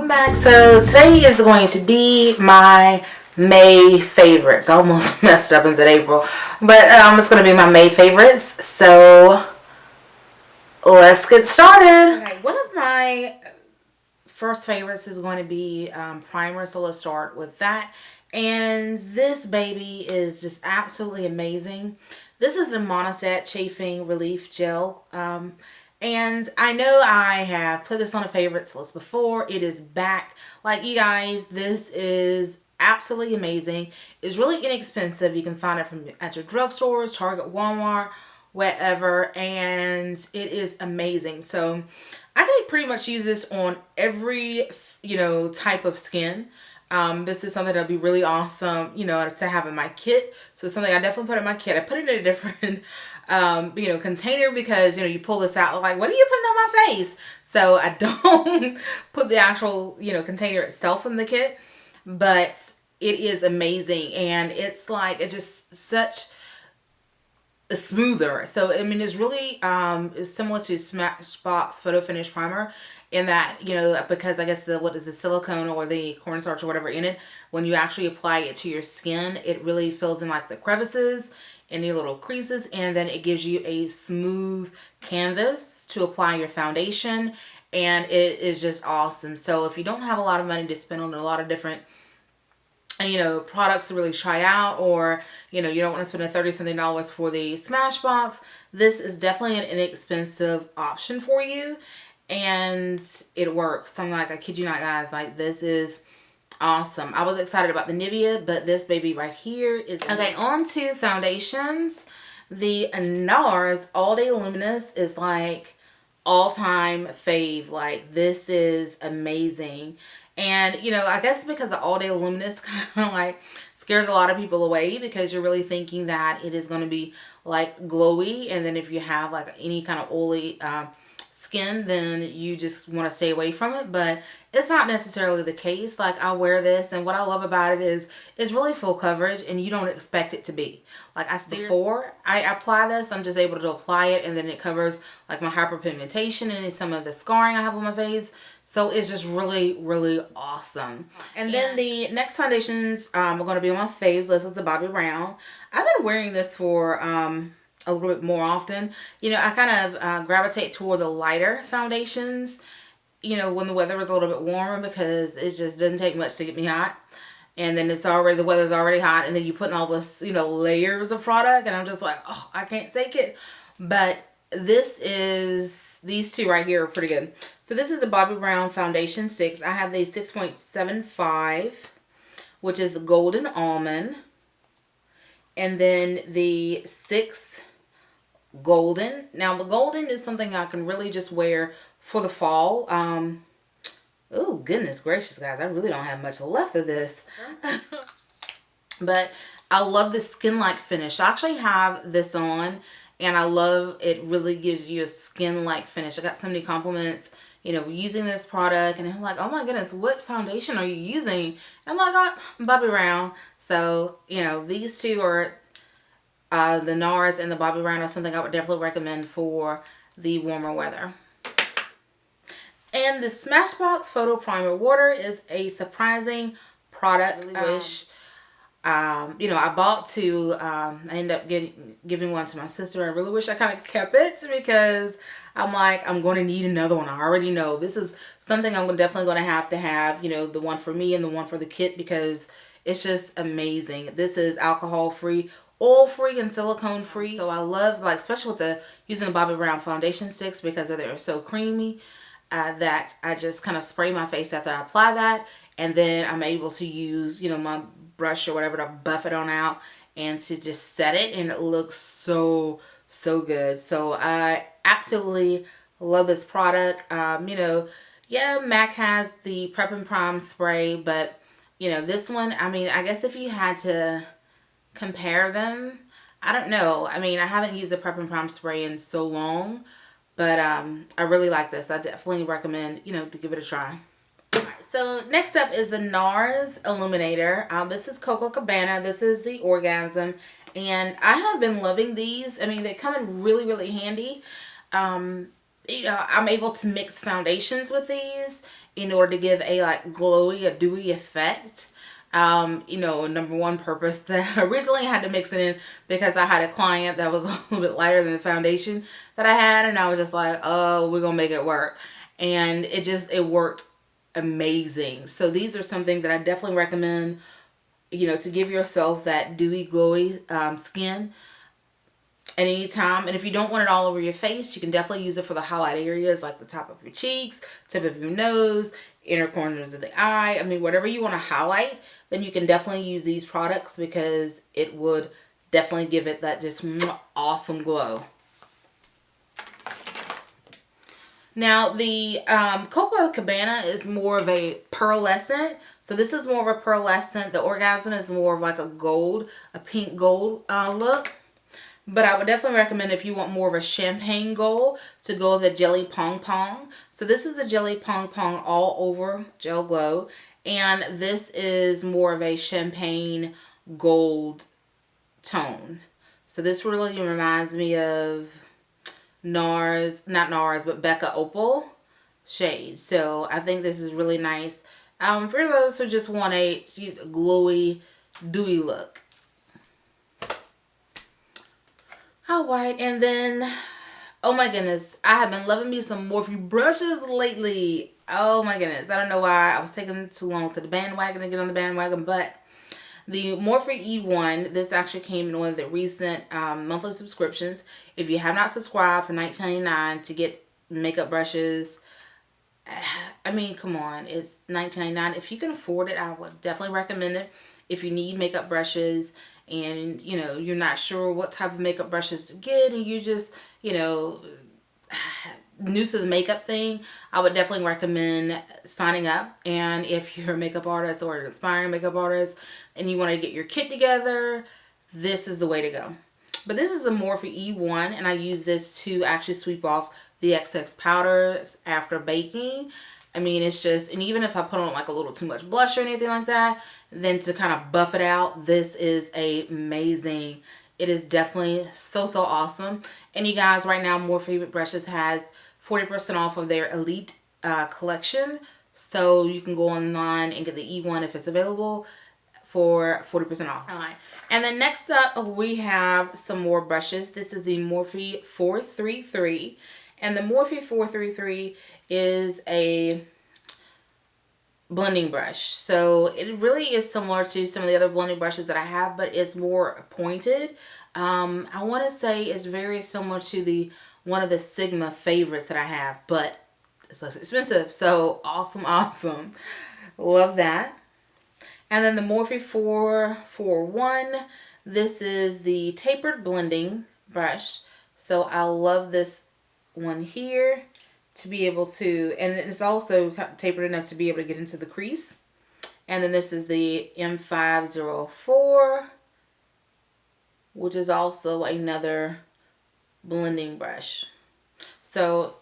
welcome back. So today is going to be my May favorites. I almost messed up and said April, but it's going to be my May favorites. So let's get started. Okay, one of my first favorites is going to be primer, so let's start with that. And this baby is just absolutely amazing. This is the Monistat Chafing Relief Gel. And I know I have put this on a favorites list before. It is back. Like, you guys, this is absolutely amazing. It's really inexpensive. You can find it at your drugstores, Target, Walmart, wherever, and it is amazing. So I can pretty much use this on every type of skin. This is something that'll be really awesome, to have in my kit. So it's something I definitely put in my kit. I put it in a different container because you pull this out, like, what are you putting on my face? So I don't put the actual container itself in the kit, but it is amazing, and it's just such a smoother. So I mean, it's really it's similar to Smashbox Photo Finish Primer in that, because I guess the silicone or the cornstarch or whatever in it, when you actually apply it to your skin, it really fills in like the crevices, any little creases, and then it gives you a smooth canvas to apply your foundation, and it is just awesome. So if you don't have a lot of money to spend on a lot of different products to really try out, or you don't want to spend $30-something for the Smashbox, this is definitely an inexpensive option for you, and it works. I'm like, I kid you not, guys, like, this is awesome. I was excited about the Nivea, but this baby right here is okay. On to foundations. The NARS All Day Luminous is like all-time fave. Like, this is amazing. And I guess because the All Day Luminous kind of like scares a lot of people away, because you're really thinking that it is going to be like glowy, and then if you have like any kind of oily skin, then you just want to stay away from it. But it's not necessarily the case. Like, I wear this, and what I love about it is it's really full coverage, and you don't expect it to be. Like, before I apply this, I'm just able to apply it, and then it covers like my hyperpigmentation and some of the scarring I have on my face. So it's just really, really awesome. And then the next foundations are going to be on my faves list is the Bobbi Brown. I've been wearing this for a little bit more often. I kind of gravitate toward the lighter foundations, when the weather is a little bit warmer, because it just doesn't take much to get me hot. And then the weather's already hot, and then you put in all this, layers of product, and I'm just like, oh, I can't take it. But these two right here are pretty good. So this is a Bobbi Brown foundation sticks. I have the 6.75, which is the Golden Almond. And then the 6 Golden. Now the Golden is something I can really just wear for the fall. Oh, goodness gracious, guys. I really don't have much left of this. But I love the skin-like finish. I actually have this on, and I love it. Really gives you a skin-like finish. I got so many compliments, using this product, and I'm like, oh my goodness, what foundation are you using? And I'm like, oh, Bobbi Brown. So, these two are the NARS and the Bobbi Brown are something I would definitely recommend for the warmer weather. And the Smashbox Photo Primer Water is a surprising product. I wish, I bought two. I ended up giving one to my sister. I really wish I kind of kept it, because I'm like, I'm going to need another one. I already know this is something I'm definitely going to have, the one for me and the one for the kit, because it's just amazing. This is alcohol-free, oil-free, and silicone-free. So I love, like, especially with using the Bobbi Brown foundation sticks, because they're so creamy. That I just kind of spray my face after I apply that, and then I'm able to use my brush or whatever to buff it on out and to just set it, and it looks so good. So I absolutely love this product. Yeah, MAC has the Prep and Prime spray, but this one, I mean, I guess if you had to compare them, I don't know. I mean, I haven't used the Prep and Prime spray in so long, but I really like this. I definitely recommend, to give it a try. Alright, so next up is the NARS Illuminator. This is Coco Cabana. This is the Orgasm. And I have been loving these. I mean, they come in really, really handy. I'm able to mix foundations with these in order to give a like glowy, a dewy effect. Number one purpose that I originally had to mix it in because I had a client that was a little bit lighter than the foundation that I had, and I was just like, oh, we're gonna make it work. And it worked amazing. So these are something that I definitely recommend, to give yourself that dewy, glowy skin at any time. And if you don't want it all over your face, you can definitely use it for the highlight areas like the top of your cheeks, tip of your nose, inner corners of the eye. I mean, whatever you want to highlight, then you can definitely use these products because it would definitely give it that just awesome glow. Now, the Copacabana is more of a pearlescent. So this is more of a pearlescent. The Orgasm is more of like a pink gold look. But I would definitely recommend, if you want more of a champagne gold, to go with the Jelly Pong Pong. So this is the Jelly Pong Pong All Over Gel Glow. And this is more of a champagne gold tone. So this really reminds me of not NARS, but Becca Opal shade. So I think this is really nice for those who just want a glowy, dewy look. Alright, and then, oh my goodness, I have been loving me some Morphe brushes lately. Oh my goodness, I don't know why I was taking too long to the bandwagon to get on the bandwagon, but the Morphe E1, this actually came in one of the recent monthly subscriptions. If you have not subscribed for $19.99 to get makeup brushes, I mean, come on, it's $19.99. If you can afford it, I would definitely recommend it. If you need makeup brushes and, you're not sure what type of makeup brushes to get and you just, new to the makeup thing, I would definitely recommend signing up. And if you're a makeup artist or an aspiring makeup artist and you want to get your kit together, this is the way to go. But this is a Morphe E1, and I use this to actually sweep off the excess powders after baking. I mean, it's just, and even if I put on like a little too much blush or anything like that, then to kind of buff it out, this is amazing. It is definitely so awesome. And you guys, right now, Morphe Brushes has 40% off of their Elite collection. So you can go online and get the E1 if it's available for 40% off. All right. And then next up, we have some more brushes. This is the Morphe 433. And the Morphe 433 is a blending brush. So it really is similar to some of the other blending brushes that I have, but it's more pointed. I want to say it's very similar to one of the Sigma favorites that I have, but it's less expensive. So awesome. Love that. And then the Morphe 441. This is the tapered blending brush. So I love this one here to be able to, and it's also tapered enough to be able to get into the crease. And then this is the M504, which is also another blending brush. So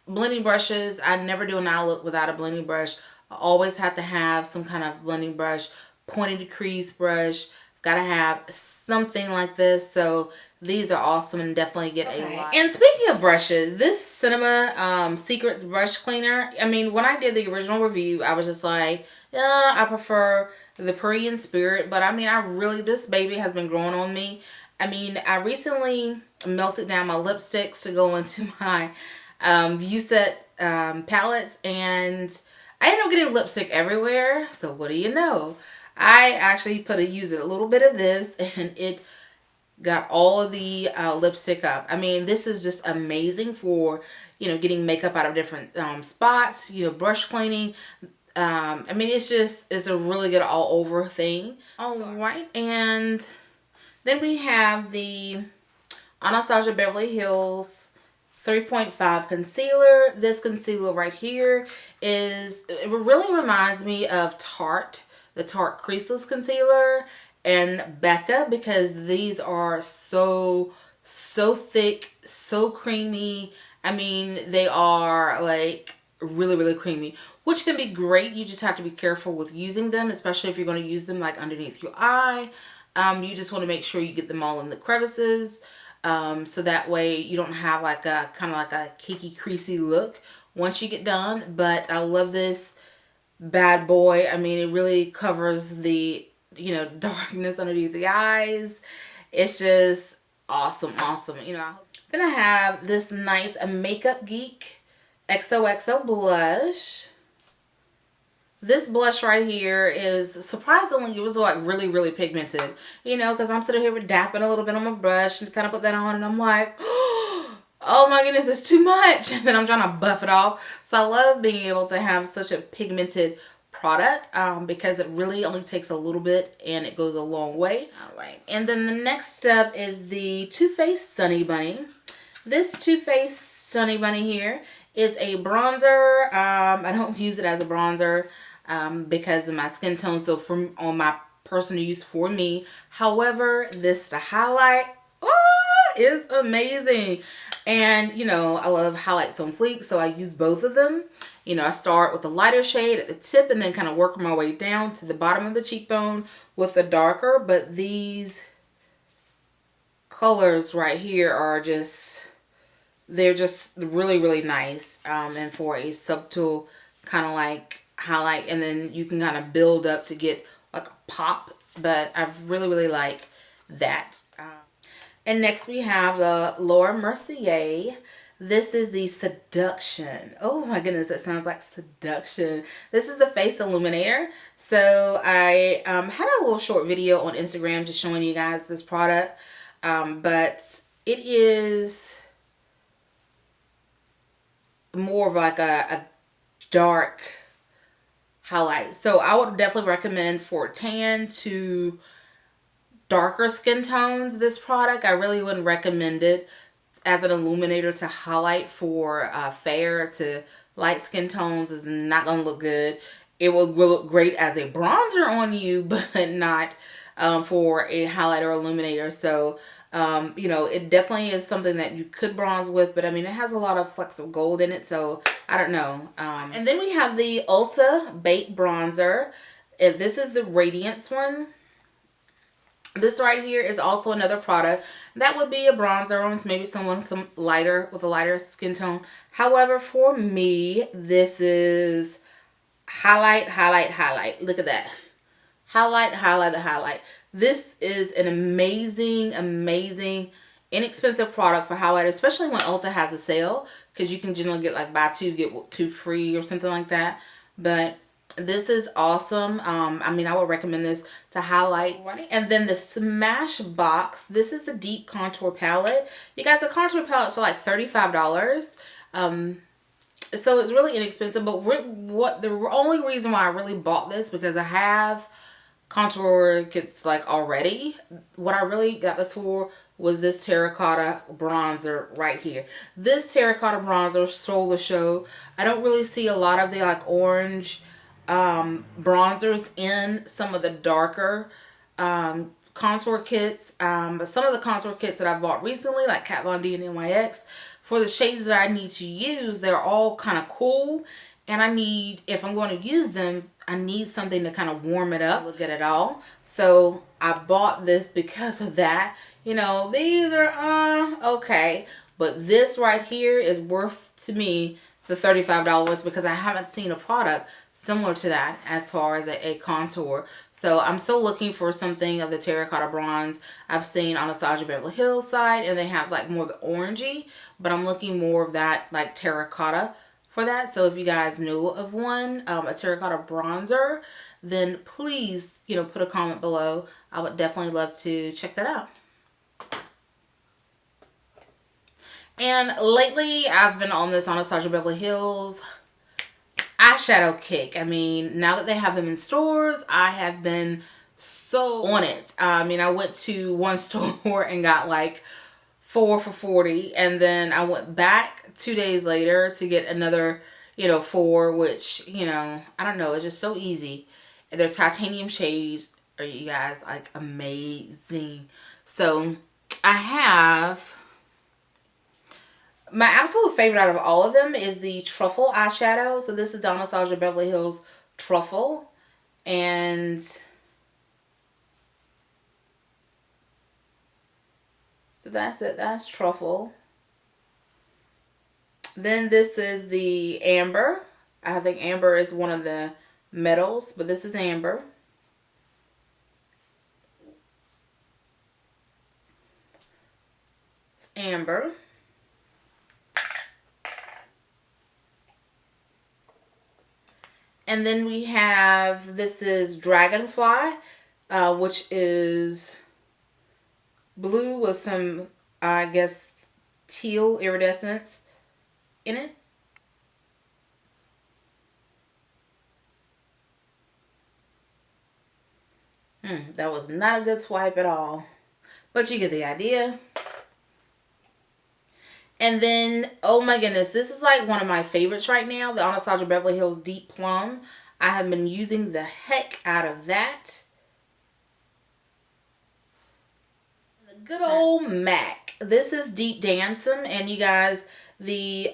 blending brushes, I never do an eye look without a blending brush. I always have to have some kind of blending brush, pointed crease brush. Gotta have something like this. So these are awesome and definitely get a lot. And speaking of brushes, this Cinema Secrets brush cleaner, I mean, when I did the original review, I was just like, yeah, I prefer the Korean Spirit. But I mean, this baby has been growing on me. I mean, I recently melted down my lipsticks to go into my View Set palettes, and I ended up getting lipstick everywhere. So what do you know? I actually used a little bit of this, and it got all of the lipstick up. I mean, this is just amazing for, getting makeup out of different spots, brush cleaning. I mean, it's a really good all over thing. All right. And then we have the Anastasia Beverly Hills 3.5 concealer. This concealer right here it really reminds me of Tarte, the Tarte Creaseless Concealer, and Becca, because these are so thick, so creamy. I mean, they are like really creamy, which can be great. You just have to be careful with using them, especially if you're going to use them like underneath your eye. You just want to make sure you get them all in the crevices. So that way you don't have like a kind of like a cakey creasy look once you get done. But I love this bad boy. I mean, it really covers the, darkness underneath the eyes. It's just awesome, awesome. Then I have this nice Makeup Geek XOXO blush. This blush right here is surprisingly, it was like really, really pigmented, because I'm sitting here with dapping a little bit on my brush and kind of put that on and I'm like, oh my goodness, it's too much. And then I'm trying to buff it off. So I love being able to have such a pigmented product because it really only takes a little bit and it goes a long way. All right. And then the next step is the Too Faced Sunny Bunny. This Too Faced Sunny Bunny here is a bronzer. I don't use it as a bronzer because of my skin tone. So on my personal use for me. However, this to highlight is amazing. And, I love highlights on fleek, so I use both of them. I start with the lighter shade at the tip and then kind of work my way down to the bottom of the cheekbone with the darker. But these colors right here are they're just really, really nice. And for a subtle kind of like highlight, and then you can kind of build up to get like a pop. But I really, really like that. And next we have the Laura Mercier. This is the Seduction. Oh my goodness, that sounds like seduction. This is the face illuminator. So I had a little short video on Instagram just showing you guys this product. But it is more of like a dark highlight. So I would definitely recommend for tan to darker skin tones this product. I really wouldn't recommend it as an illuminator to highlight for fair to light skin tones. Is not going to look good. It will look great as a bronzer on you, but not for a highlighter illuminator. So it definitely is something that you could bronze with, but I mean, it has a lot of flecks of gold in it, so I don't know. And then we have the Ulta Baked Bronzer. And this is the Radiance one. This right here is also another product that would be a bronzer on maybe someone with a lighter skin tone. However, for me, this is highlight, highlight, highlight. Look at that. Highlight, highlight, highlight. This is an amazing, amazing, inexpensive product for highlighter, especially when Ulta has a sale, because you can generally get like buy two, get two free or something like that. But this is awesome. I mean, I would recommend this to highlight. And then the Smashbox. This is the Deep Contour Palette. You guys, the contour palettes are like $35. So it's really inexpensive. But the only reason why I really bought this, because I have contour kits like already. What I really got this for was this terracotta bronzer right here. This terracotta bronzer stole the show. I don't really see a lot of the like orange bronzers in some of the darker contour kits, but some of the contour kits that I bought recently, like Kat Von D and NYX, for the shades that I need to use, they're all kind of cool, and I need, if I'm going to use them, I need something to kind of warm it up, look at it all. So I bought this because of that. These are okay, but this right here is worth to me the $35 because I haven't seen a product similar to that as far as a contour. So I'm still looking for something of the terracotta bronze. I've seen Anastasia Beverly Hills side, and they have like more of the orangey, but I'm looking more of that like terracotta for that. So if you guys know of one, a terracotta bronzer, then please, put a comment below. I would definitely love to check that out. And lately, I've been on this Anastasia Beverly Hills eyeshadow kick. I mean, now that they have them in stores, I have been so on it. I mean, I went to one store and got like 4 for $40, and then I went back 2 days later to get another, 4, which, I don't know, it's just so easy. And their titanium shades are, you guys, like amazing. So I have my absolute favorite out of all of them is the Truffle eyeshadow. So this is the Anastasia Beverly Hills Truffle, and So that's it. That's truffle. Then this is the amber. I think amber is one of the metals, but this is amber. It's amber. And then we have, this is dragonfly, which is blue with some, I guess, teal iridescence in it. That was not a good swipe at all. But you get the idea. And then, oh my goodness, this is like one of my favorites right now. The Anastasia Beverly Hills Deep Plum. I have been using the heck out of that. The good old MAC. This is Deep Dancing. And you guys, the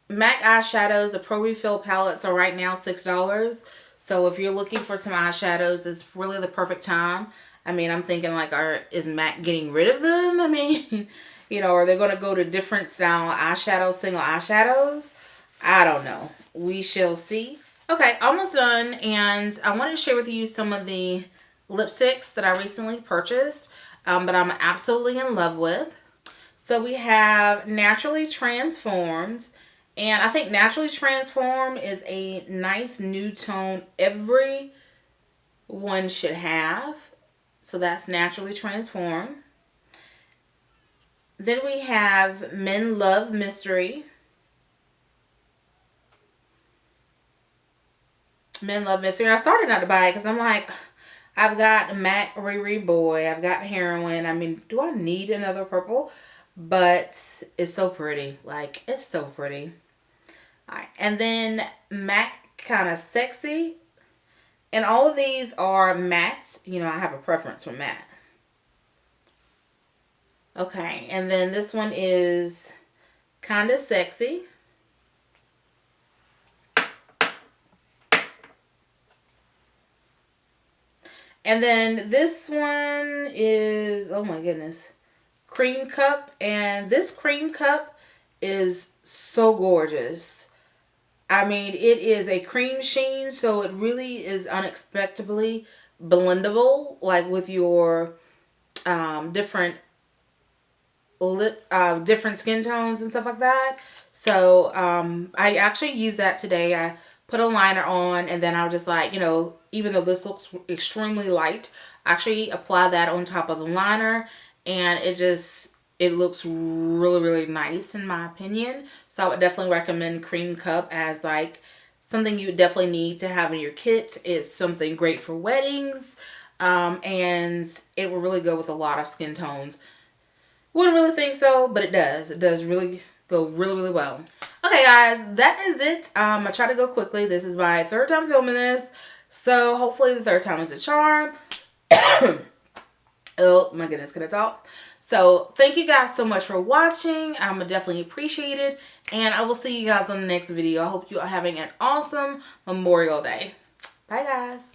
MAC eyeshadows, the Pro Refill palettes are right now $6. So if you're looking for some eyeshadows, it's really the perfect time. I mean, I'm thinking like, is MAC getting rid of them? I mean, you know, are they going to go to different style eyeshadows, single eyeshadows? I don't know. We shall see. Okay, almost done. And I wanted to share with you some of the lipsticks that I recently purchased, but I'm absolutely in love with. So we have Naturally Transformed. And I think Naturally Transformed is a nice nude tone everyone should have. So that's Naturally Transformed. Then we have Men Love Mystery. Men Love Mystery. And I started not to buy it because I'm like, I've got MAC Riri Boy. I've got Heroin. I mean, do I need another purple? But it's so pretty. Like, it's so pretty. Alright, and then MAC Kind of Sexy. And all of these are matte. You know, I have a preference for matte. Okay, and then this one is Kind of Sexy. And then this one is, oh my goodness, Cream Cup. And this Cream Cup is so gorgeous. I mean, it is a cream sheen, so it really is unexpectedly blendable, like with your different different skin tones and stuff like that. So I actually used that today. I put a liner on, and then I was just like, you know, even though this looks extremely light, I actually apply that on top of the liner, and it looks really, really nice in my opinion. So I would definitely recommend Cream Cup as like something you definitely need to have in your kit. It's something great for weddings, and it will really go with a lot of skin tones. Wouldn't really think so, but it does. It does really go really, really well. Okay, guys, that is it. I try to go quickly. This is my third time filming this, so hopefully the third time is a charm. Oh my goodness, can I talk? So thank you guys so much for watching. I'm definitely appreciate it, and I will see you guys on the next video. I hope you are having an awesome Memorial Day. Bye, guys.